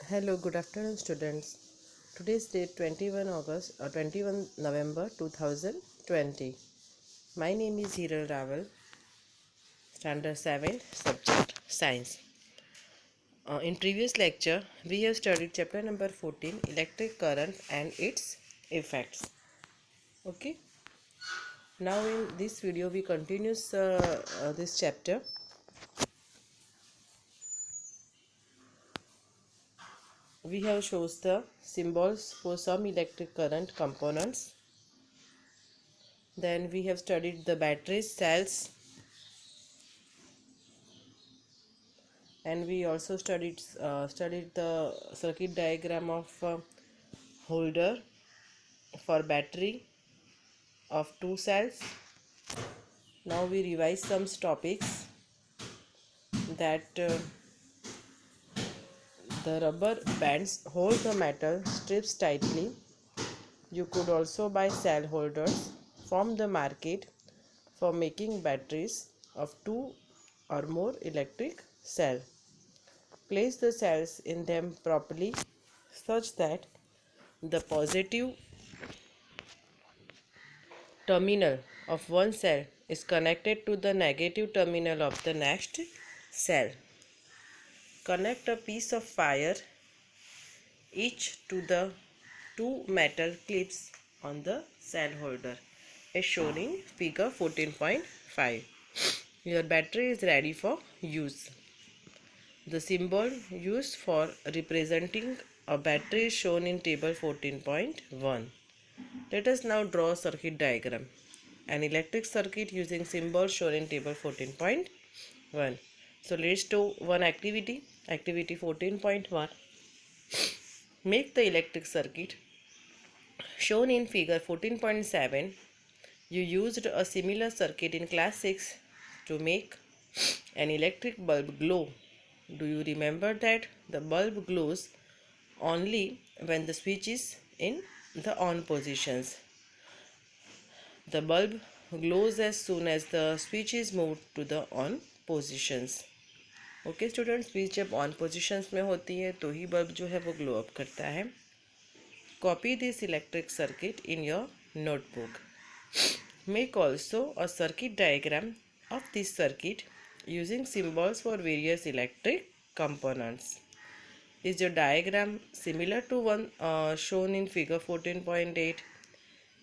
Hello, good afternoon, students. Today's date 21 November 2020. My name is Hiral Raval, Standard 7, Subject Science. In previous lecture, we have studied chapter number 14, Electric Current and its Effects. Okay. Now in this video, we continue this chapter. We have shows the symbols for some electric current components. Then we have studied the batteries, cells, and we also studied the circuit diagram of holder for battery of two cells. Now we revise some topics that the rubber bands hold the metal strips tightly. You could also buy cell holders from the market for making batteries of two or more electric cells. Place the cells in them properly such that the positive terminal of one cell is connected to the negative terminal of the next cell. Connect a piece of wire each to the two metal clips on the cell holder as shown in figure 14.5. Your battery is ready for use. The symbol used for representing a battery is shown in table 14.1. Let us now draw a circuit diagram. An electric circuit using symbols shown in table 14.1. So let's do one activity. Activity 14.1. Make the electric circuit. Shown in figure 14.7, you used a similar circuit in class 6 to make an electric bulb glow. Do you remember that the bulb glows only when the switch is in the on positions? The bulb glows as soon as the switch is moved to the on positions. Okay students, switch जब on positions में होती है तो ही bulb जो है वो glow up करता है. Copy this electric circuit in your notebook. Make also a circuit diagram of this circuit using symbols for various electric components. Is your diagram similar to one shown in figure 14.8?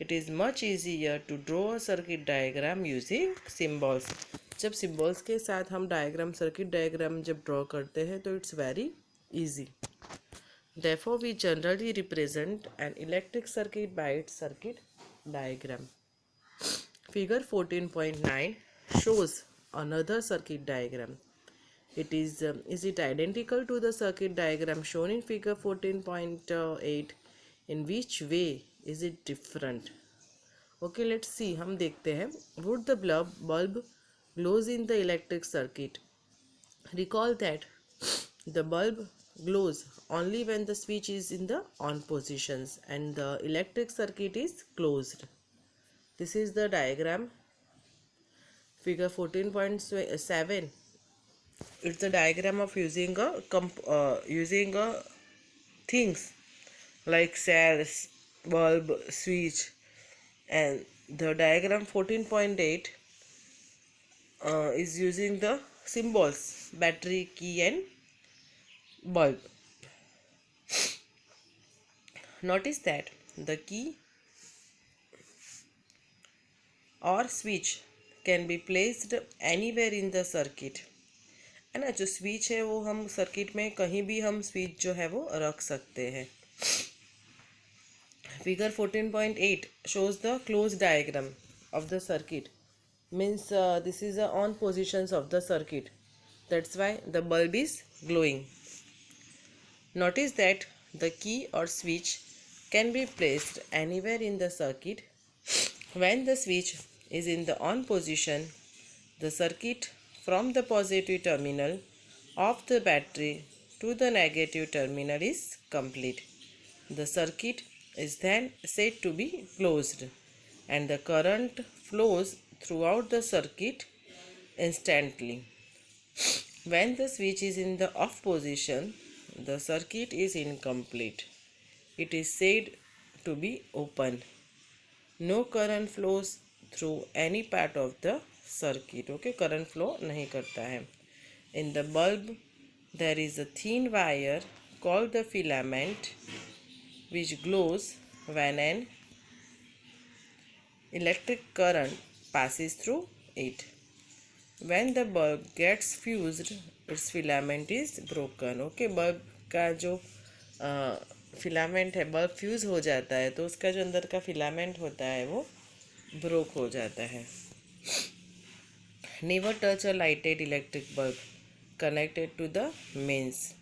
It is much easier to draw a circuit diagram using symbols. जब symbols के साथ हम diagram circuit diagram जब draw करते हैं तो it's very easy. Therefore, we generally represent an electric circuit by its circuit diagram. Figure 14.9 shows another circuit diagram. Is it identical to the circuit diagram shown in figure 14.8? In which way is it different? Okay, let's see. हम देखते हैं. Would the bulb glows in the electric circuit? Recall that the bulb glows only when the switch is in the on positions and the electric circuit is closed. This is the diagram. Figure 14.7. It's the diagram of using a things like cells, bulb, switch, and the diagram 14.8 is using the symbols battery, key, and bulb. Notice that the key or switch can be placed anywhere in the circuit. है ना, जो switch है वो हम circuit में कहीं भी हम स्विच जो है वो रख सकते हैं. Figure 14.8 shows the closed diagram of the circuit. Means this is the on positions of the circuit. That's why the bulb is glowing. Notice that the key or switch can be placed anywhere in the circuit. When the switch is in the on position, the circuit from the positive terminal of the battery to the negative terminal is complete. The circuit is then said to be closed and the current flows throughout the circuit instantly. When the switch is in the off position, the circuit is incomplete. It is said to be open. No current flows through any part of the circuit. Okay, current flow नहीं करता है. In the bulb, there is a thin wire called the filament which glows when an electric current passes through it. When the bulb gets fused, its filament is broken. Okay, bulb का जो filament है, bulb fuse हो जाता है तो उसका जो अंदर का फिलामेंट होता है वो ब्रोक हो जाता है. Never touch a lighted electric bulb connected to the mains.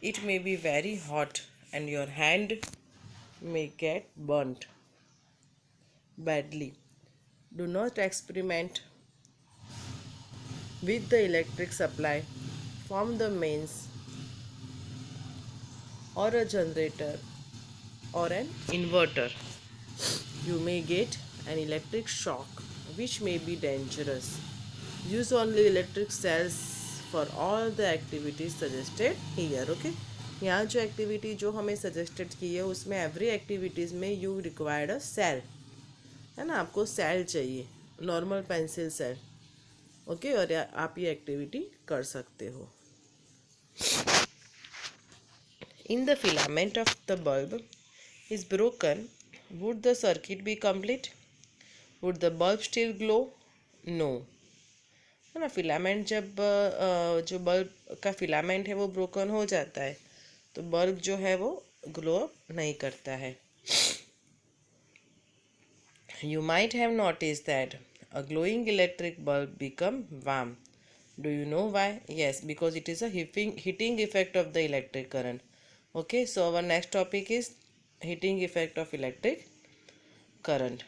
It may be very hot and your hand may get burnt badly. Do not experiment with the electric supply from the mains or a generator or an inverter. You may get an electric shock which may be dangerous. Use only electric cells for all the activities suggested here. Okay, यहाँ जो activity जो हमें suggested की है उसमें every activities में you required a cell, है ना, आपको सेल चाहिए, नॉर्मल पेंसिल सेल. ओके, और आप ये एक्टिविटी कर सकते हो. In the filament of the bulb is broken, would the circuit be complete? Would the bulb still glow? No. है ना, फिलामेंट जब जो बल्ब का फिलामेंट है वो ब्रोकन हो जाता है तो बल्ब जो है वो ग्लो नहीं करता है. You might have noticed that a glowing electric bulb become warm. Do you know why? Yes, because it is a heating effect of the electric current. Okay, so our next topic is heating effect of electric current.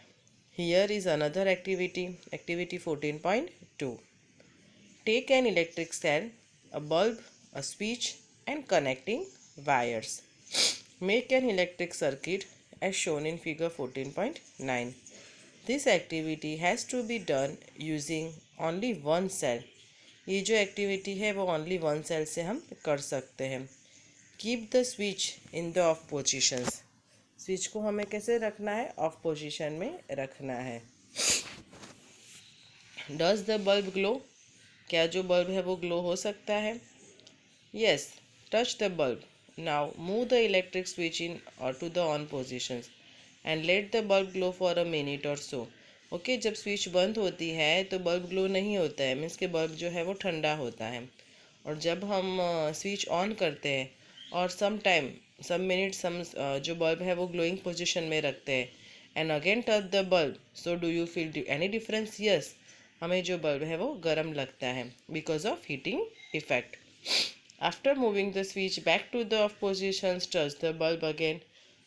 Here is another activity, activity 14.2. Take an electric cell, a bulb, a switch and connecting wires. Make an electric circuit as shown in figure 14.9. This activity has to be done using only one cell. ये जो activity है वो only one cell से हम कर सकते हैं. Keep the switch in the off positions. Switch को हमें कैसे रखना है? ऑफ पोजीशन में रखना है. Does the bulb glow? क्या जो बल्ब है वो ग्लो हो सकता है? Yes. Touch the bulb. Now move the electric switch in or to the on positions and let the bulb glow for a minute or so. Okay, जब switch बंद होती है तो बल्ब ग्लो नहीं होता है, मीन्स के बल्ब जो है वो ठंडा होता है. और जब हम स्विच ऑन करते हैं और सम मिनट्स हम जो बल्ब है वो ग्लोइंग पोजीशन में रखते हैं and again touch the bulb, so do you feel any difference? Yes, हमें जो बल्ब है वो गर्म लगता है because of heating effect. After moving the switch back to the off position, touch the bulb again.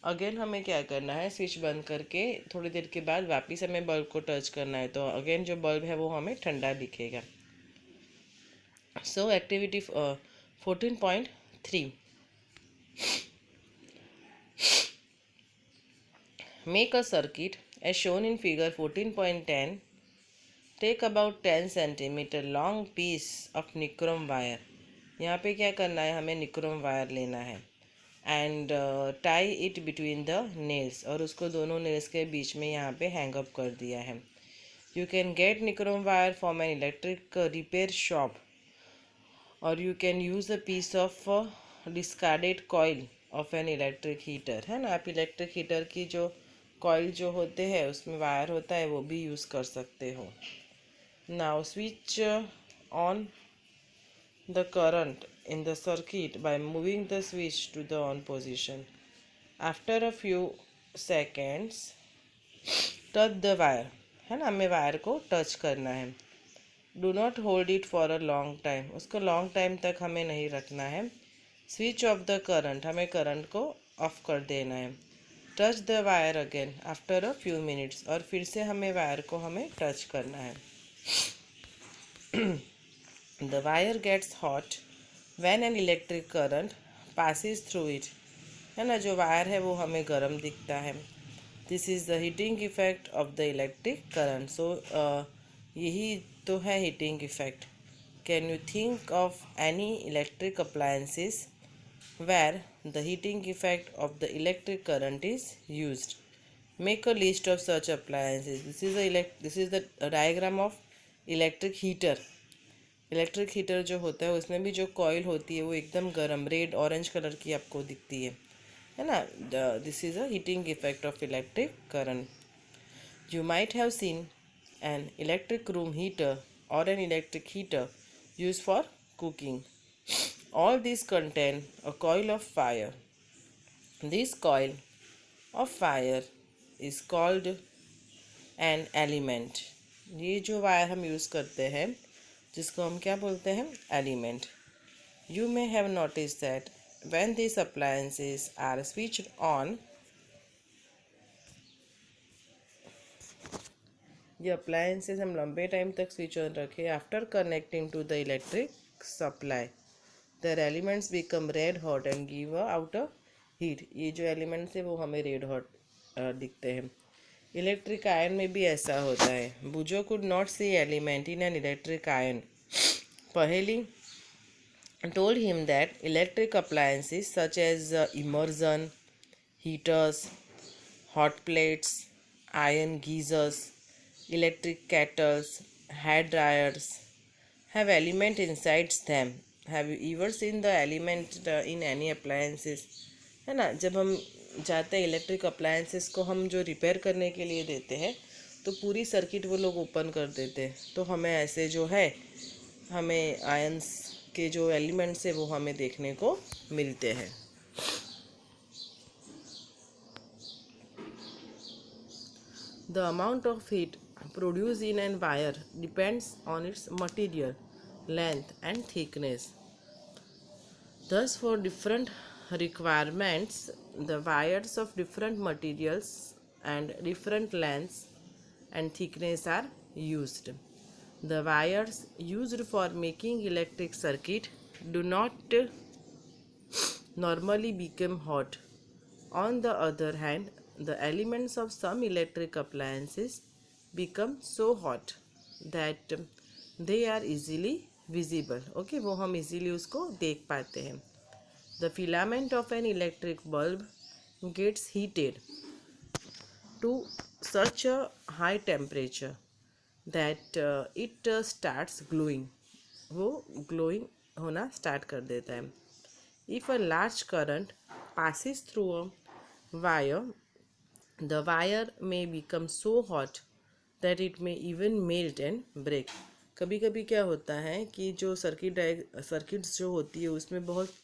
Again हमें क्या करना है? स्विच बंद करके थोड़ी देर के बाद वापस हमें बल्ब को टच करना है तो अगेन जो बल्ब है वो हमें ठंडा दिखेगा. सो activity 14.3. Make a circuit as shown in figure 14.10. Take about 10 centimeter long piece of nichrome wire. यहाँ पे क्या करना है? हमें निक्रोम वायर लेना है and tie it between the nails, और उसको दोनों नेल्स के बीच में यहाँ पे हैंग अप कर दिया है. You can get nichrome wire from an electric repair shop और you can use a piece of discarded coil of an electric heater, है ना. आप इलेक्ट्रिक हीटर की जो कॉइल जो होते हैं उसमें वायर होता है वो भी यूज़ कर सकते हो. Now switch on the current in the circuit by moving the switch to the on position. After a few seconds, touch the wire, है ना, हमें वायर को टच करना है. Do not hold it for a long time. उसको long time तक हमें नहीं रखना है. स्विच ऑफ द करंट, हमें करंट को ऑफ कर देना है. Touch the wire again after a few minutes, और फिर से हमें वायर को हमें टच करना है. The wire gets hot when an electric current passes through it. है ना, जो वायर है वो हमें गर्म दिखता है. This is the heating effect of the electric current. So यही तो है heating effect. Can you think of any electric appliances where the heating effect of the electric current is used. Make a list of such appliances. This is the diagram of electric heater. Electric heater जो होता है उसमें भी जो coil होती है वो एकदम गर्म रेड ऑरेंज कलर की आपको दिखती है ना. This is a heating effect of electric current. You might have seen an electric room heater or an electric heater used for cooking. All these contain a coil of fire. This coil of fire is called an element. ये जो wire हम use करते हैं जिसको हम क्या बोलते हैं, element. You may have noticed that when these appliances are switched on, ये appliances हम लंबे टाइम तक स्विच ऑन रखें, after connecting to the electric supply their elements become red hot and give out a heat. ये जो elements है वो हमें रेड हॉट दिखते हैं. इलेक्ट्रिक आयन में भी ऐसा होता है. Boojho could not see element in an electric iron. Paheli told him that electric appliances such as immersion heaters, hot plates, iron geysers, electric kettles, hair dryers have element inside them. Have you ever seen the element in any appliances? है ना, जब हम जाते हैं electric appliances को हम जो repair करने के लिए देते हैं तो पूरी सर्किट वो लोग ओपन कर देते हैं, तो हमें ऐसे जो है हमें आयंस के जो एलिमेंट्स है वो हमें देखने को मिलते हैं. The amount of heat produced in an wire depends on its material, length and thickness. Thus, for different requirements, the wires of different materials and different lengths and thickness are used. The wires used for making electric circuit do not normally become hot. On the other hand, the elements of some electric appliances become so hot that they are easily visible. Okay, वो हम easily उसको देख पाते हैं. The filament of an electric bulb gets heated to such a high temperature that it starts glowing. वो glowing होना start कर देता है. If a large current passes through a wire, the wire may become so hot that it may even melt and break. कभी कभी क्या होता है कि जो सर्किट्स जो होती है उसमें बहुत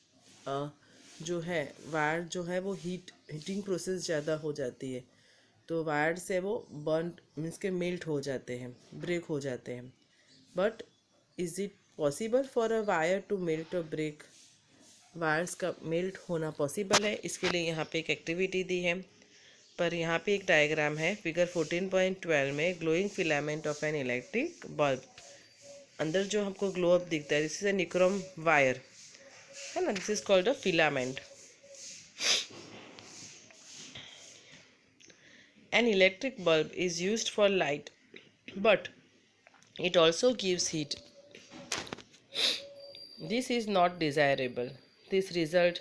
जो है वायर जो है वो हीटिंग प्रोसेस ज़्यादा हो जाती है, तो वायर से वो बर्न मीन्स के मेल्ट हो जाते हैं, ब्रेक हो जाते हैं. But is it possible for a wire to melt or break? Wires का मेल्ट होना पॉसिबल है. इसके लिए यहाँ पे एक एक्टिविटी दी है, पर यहाँ पे एक डायग्राम है फिगर 14.12 में glowing filament of an electric bulb. अंदर जो हमको ग्लो अप दिखता है this is a nichrome wire, है ना, this is called a filament. An electric bulb is used for light, but it also gives heat. This is not desirable. This results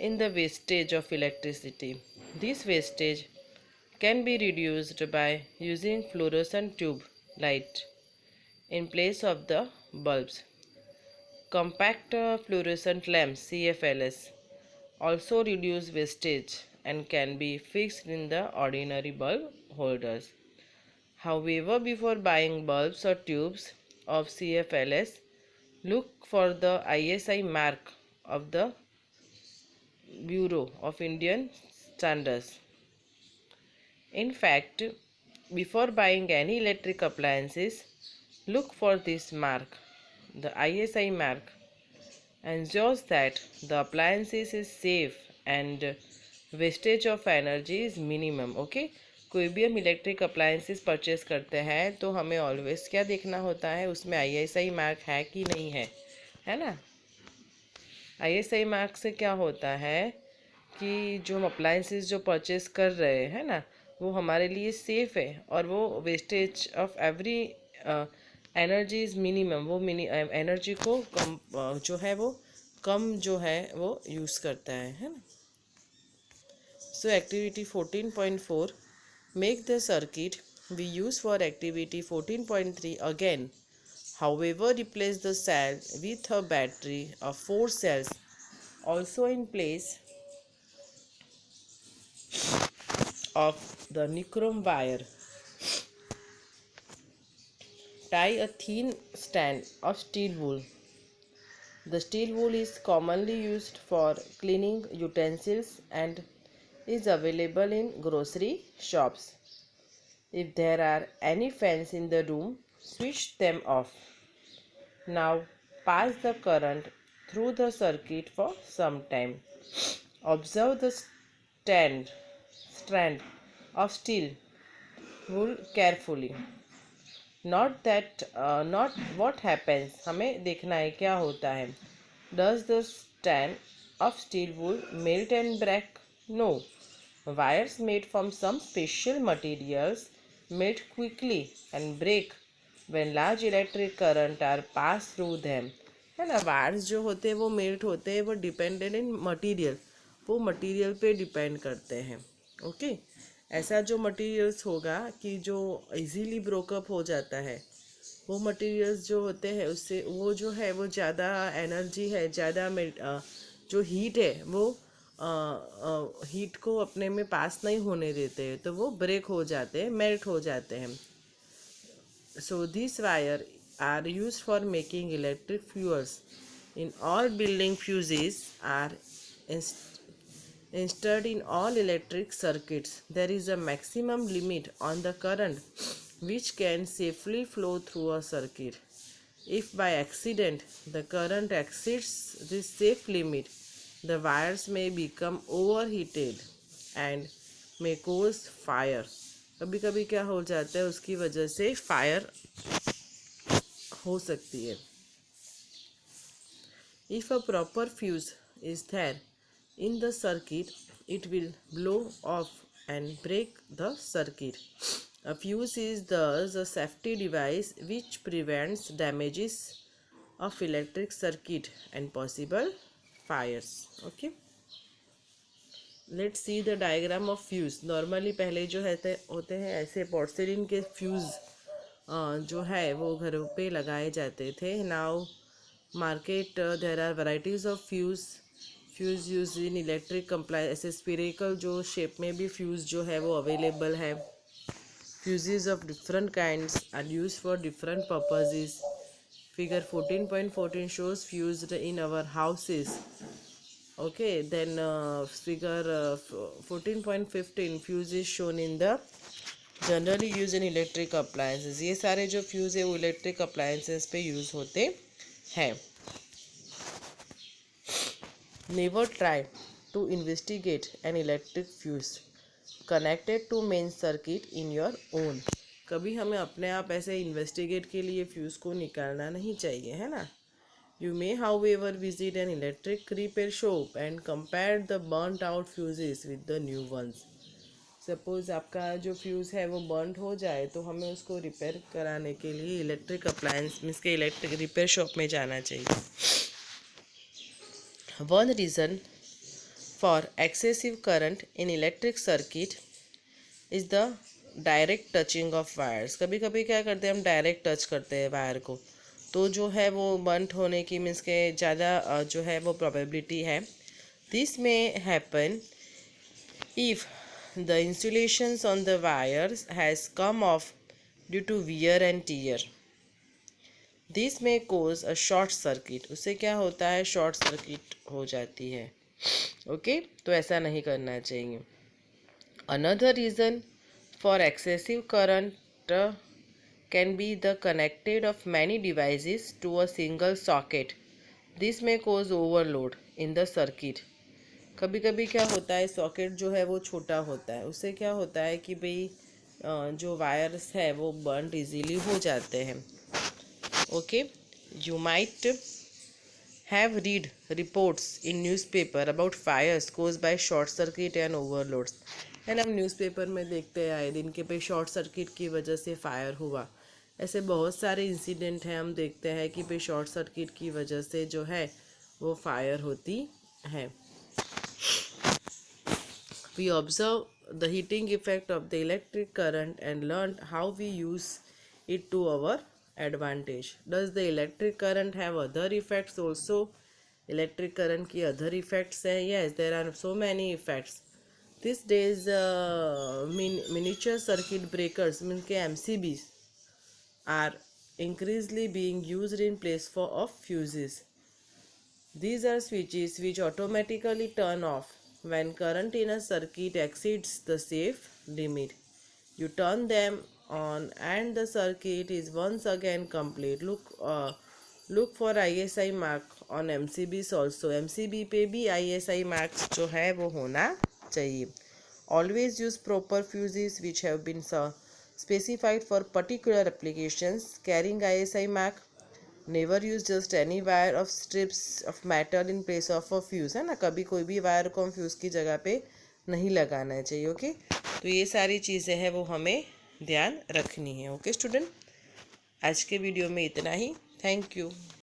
in the wastage of electricity. This wastage can be reduced by using fluorescent tube light in place of the bulbs. Compact fluorescent lamps CFLs also reduce wastage and can be fixed in the ordinary bulb holders. However, before buying bulbs or tubes of CFLs, look for the ISI mark of the Bureau of Indian Standards. In fact, before buying any electric appliances, look for this mark. The ISI mark ensures that the appliances is safe and wastage of energy is minimum. Okay, कोई भी हम electric appliances purchase करते हैं तो हमें always क्या देखना होता है, उसमें ISI मार्क है कि नहीं है ना. ISI मार्क से क्या होता है कि जो हम अप्लायंसेस जो परचेस कर रहे हैं ना वो हमारे लिए सेफ है और वो wastage of every energy is minimum. वो एनर्जी को कम जो है वो कम जो है वो यूज़ करता है ना। सो activity 14.4 make the circuit we use for activity 14.3 again. However, replace the cell with a battery of 4 cells also in place of the nichrome wire. Tie a thin strand of steel wool. The steel wool is commonly used for cleaning utensils and is available in grocery shops. If there are any fans in the room, switch them off. Now pass the current through the circuit for some time. Observe the strand of steel wool carefully. Not what happens. हमें देखना है क्या होता है. Does the strand of steel wool melt and break? No. Wires made from some special materials melt quickly and break when large electric current are passed through them. है ना, wires जो होते हैं वो मेल्ट होते हैं, वो डिपेंडेंट इन material, वो मटेरियल पे डिपेंड करते हैं. ओके, ऐसा जो मटेरियल्स होगा कि जो इजीली ब्रोकअप हो जाता है, वो मटेरियल्स जो होते हैं उससे वो जो है वो ज़्यादा एनर्जी है, ज़्यादा जो हीट है वो हीट को अपने में पास नहीं होने देते हैं, तो वो ब्रेक हो जाते हैं, मेल्ट हो जाते हैं. So this wire are use for making electric fuels. In all building fuses are installed in all electric circuits. There is a maximum limit on the current which can safely flow through a circuit. If by accident the current exceeds this safe limit, the wires may become overheated and may cause fire. कभी कभी क्या हो जाता है, उसकी वजह से fire हो सकती है. If a proper fuse is there in the circuit, it will blow off and break the circuit. A fuse is thus a safety device which prevents damages of electric circuit and possible fires. Okay, let's see the diagram of fuse. Normally पहले जो होते हैं ऐसे porcelain के fuse जो है वो घरों पे लगाए जाते थे. Now market there are varieties of fuse used in electric appliance. ऐसे स्फेरिकल जो शेप में भी फ्यूज़ जो है वो अवेलेबल है. Fuses of different kinds are used for different purposes. Figure 14.14 shows fused in our houses. Okay, then figure 14.15 fuse is shown in the generally use in electric appliances. ये सारे जो fuse है वो electric appliances पे use होते हैं. Never try to investigate an electric fuse connected to main circuit in your own. कभी हमें अपने आप ऐसे इन्वेस्टिगेट के लिए फ्यूज़ को निकालना नहीं चाहिए, है ना. You may however visit an electric repair shop and compare the burnt out fuses with the new ones. Suppose आपका जो फ्यूज़ है वो बर्नड हो जाए तो हमें उसको रिपेयर कराने के लिए इलेक्ट्रिक अप्लायंस मीन्स के इलेक्ट्रिक रिपेयर शॉप में जाना चाहिए. One reason for excessive current in electric circuit is the direct touching of wires. कभी कभी क्या करते हैं हम, डायरेक्ट टच करते हैं वायर को, तो जो है वो बर्नड होने की मीन्स के ज़्यादा जो है वो प्रोबेबिलिटी है. दिस में happen if the insulations on the wires has come off due to wear and tear. This may cause a short circuit. उससे क्या होता है, शॉर्ट सर्किट हो जाती है. ओके, तो ऐसा नहीं करना चाहिए. Another reason for excessive current can be the connected of many devices to a single socket. This may cause overload in the circuit. कभी कभी क्या होता है, सॉकेट जो है वो छोटा होता है, उससे क्या होता है कि भाई जो वायर्स है वो बर्न इजीली हो जाते हैं. Okay, you might have read reports in newspaper about fires caused by short circuit and overloads. And हम न्यूज़पेपर में देखते हैं आए दिन के पे शॉर्ट सर्किट की वजह से फायर हुआ. ऐसे बहुत सारे इंसिडेंट हैं, हम देखते हैं कि भाई शॉर्ट सर्किट की वजह से जो है वो फायर होती है। We observe the heating effect of the electric current and learned how we use it to our advantage. Does the electric current have other effects also? Electric current की other effects हैं? Yes, there are so many effects. These days miniature circuit breakers means के MCBs are increasingly being used in place of fuses. These are switches which automatically turn off when current in a circuit exceeds the safe limit. You turn them on and the circuit is once again complete. Look for ISI mark on MCBs also. MCB पे भी ISI marks जो है वो होना चाहिए. Always use proper fuses which have been specified for particular applications. Carrying ISI mark. Never use just any wire of strips of metal in place of a fuse, है ना, कभी कोई भी वायर को हम फ्यूज़ की जगह पे नहीं लगाना चाहिए। ओके, तो ये सारी चीज़ें हैं वो हमें ध्यान रखनी है। ओके स्टूडेंट, आज के वीडियो में इतना ही। Thank you.